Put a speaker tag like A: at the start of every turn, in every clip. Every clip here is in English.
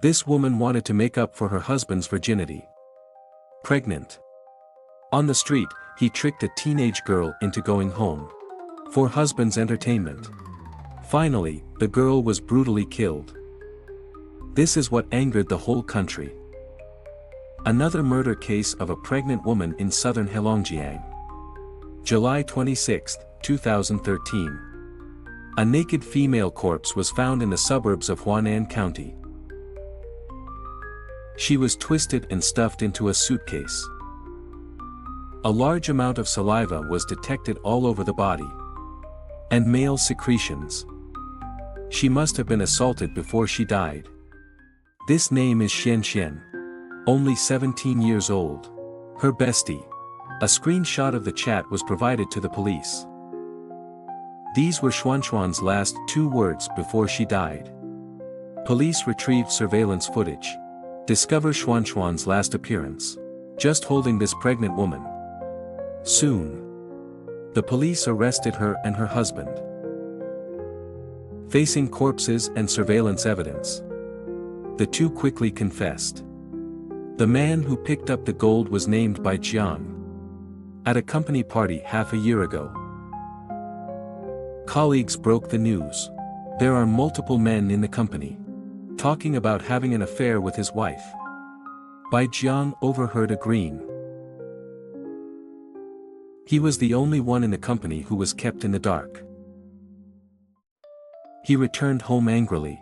A: This woman wanted to make up for her husband's virginity. Pregnant. On the street, he tricked a teenage girl into going home for husband's entertainment. Finally, the girl was brutally killed. This is what angered the whole country. Another murder case of a pregnant woman in southern Heilongjiang. July 26, 2013. A naked female corpse was found in the suburbs of Huanan County. She was twisted and stuffed into a suitcase. A large amount of saliva was detected all over the body. And male secretions. She must have been assaulted before she died. This name is Xian, only 17 years old. Her bestie. A screenshot of the chat was provided to the police. These were Xuan's last 2 words before she died. Police retrieved surveillance footage. Discover Xuan's last appearance. Just holding this pregnant woman. Soon. The police arrested her and her husband. Facing corpses and surveillance evidence, the two quickly confessed. The man who picked up the gold was named by Jiang at a company party half a year ago. Colleagues broke the news. There are multiple men in the company talking about having an affair with his wife. Bai Jiang overheard agreeing. He was the only one in the company who was kept in the dark. He returned home angrily.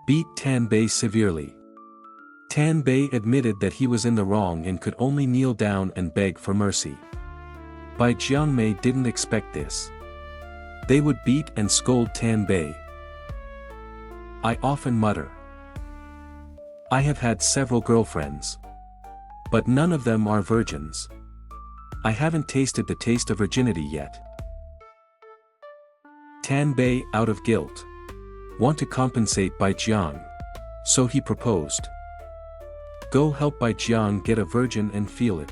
A: Beat Tan Bei severely. Tan Bei admitted that he was in the wrong and could only kneel down and beg for mercy. Bai Jiangmei didn't expect this. They would beat and scold Tan Bei. I often mutter. I have had several girlfriends. But none of them are virgins. I haven't tasted the taste of virginity yet. Tan Bei, out of guilt, want to compensate Bai Jiang. So he proposed. Go help Bai Jiang get a virgin and feel it.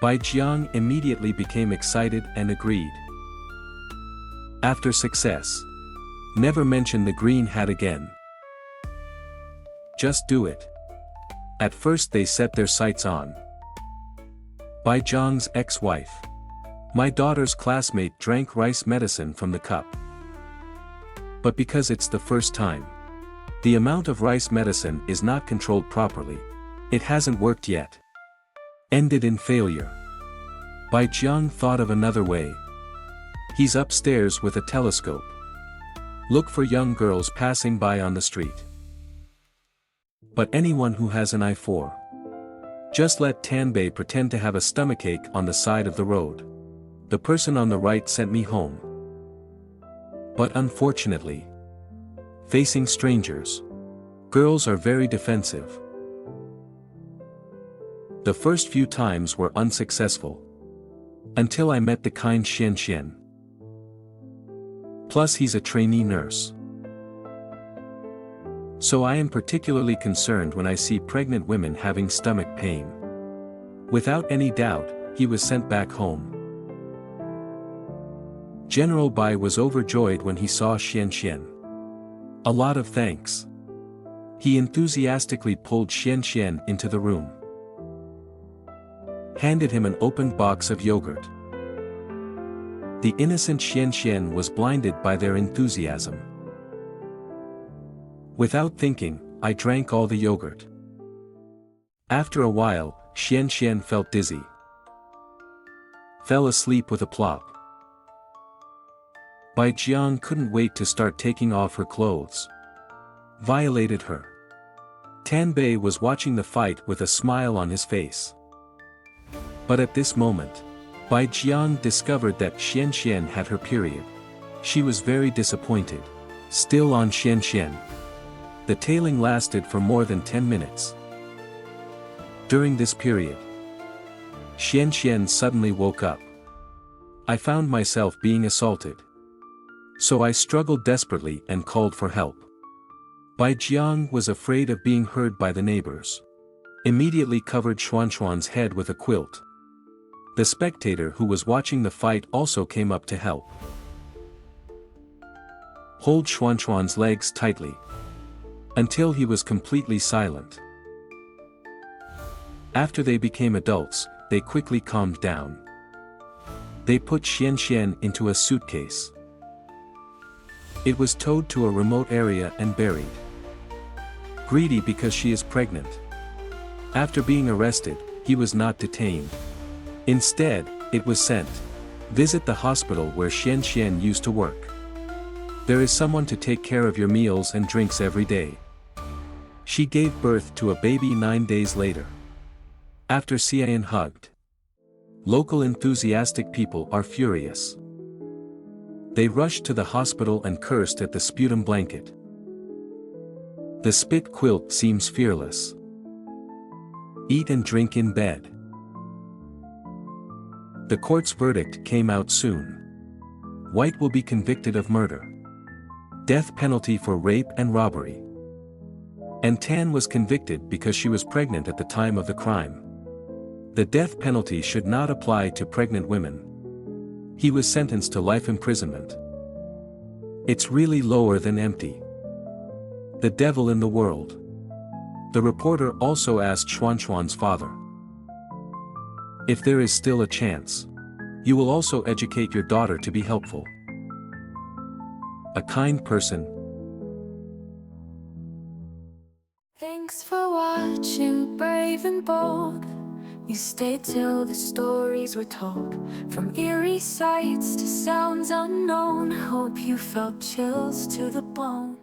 A: Bai Jiang immediately became excited and agreed. After success. Never mention the green hat again. Just do it. At first they set their sights on Bai Jiang's ex-wife. My daughter's classmate drank rice medicine from the cup. But because it's the first time, the amount of rice medicine is not controlled properly. It hasn't worked yet. Ended in failure. Bai Jiang thought of another way. He's upstairs with a telescope. Look for young girls passing by on the street. But anyone who has an eye for. Just let Tan Bei pretend to have a stomachache on the side of the road. The person on the right sent me home. But unfortunately, facing strangers, girls are very defensive. The first few times were unsuccessful. Until I met the kind Xian. Plus he's a trainee nurse. So I am particularly concerned when I see pregnant women having stomach pain. Without any doubt, he was sent back home. General Bai was overjoyed when he saw Xian. A lot of thanks. He enthusiastically pulled Xian into the room. Handed him an opened box of yogurt. The innocent Xian was blinded by their enthusiasm. Without thinking, I drank all the yogurt. After a while, Xian felt dizzy. Fell asleep with a plop. Bai Jiang couldn't wait to start taking off her clothes. Violated her. Tan Bei was watching the fight with a smile on his face. But at this moment, Bai Jiang discovered that Xian had her period. She was very disappointed. Still on Xian. The tailing lasted for more than 10 minutes. During this period, Xian suddenly woke up. I found myself being assaulted. So I struggled desperately and called for help. Bai Jiang was afraid of being heard by the neighbors. Immediately covered Xuan's head with a quilt. The spectator who was watching the fight also came up to help. Hold Xuan's legs tightly. until he was completely silent. After they became adults, they quickly calmed down. They put Xian Xian into a suitcase. It was towed to a remote area and buried. Greedy because she is pregnant. After being arrested, he was not detained. Instead, it was sent. Visit the hospital where Xian Xian used to work. There is someone to take care of your meals and drinks every day. She gave birth to a baby 9 days later. After Xian hugged. Local enthusiastic people are furious. They rushed to the hospital and cursed at the sputum blanket. The spit quilt seems fearless. Eat and drink in bed. The court's verdict came out soon. White will be convicted of murder. Death penalty for rape and robbery. And Tan was convicted because she was pregnant at the time of the crime. The death penalty should not apply to pregnant women. He was sentenced to life imprisonment. It's really lower than empty. The devil in the world. The reporter also asked Xuanxuan's father. If there is still a chance, you will also educate your daughter to be helpful. A kind person.
B: Thanks for watching Brave and Bold. You stayed till the stories were told. From eerie sights to sounds unknown. Hope you felt chills to the bone.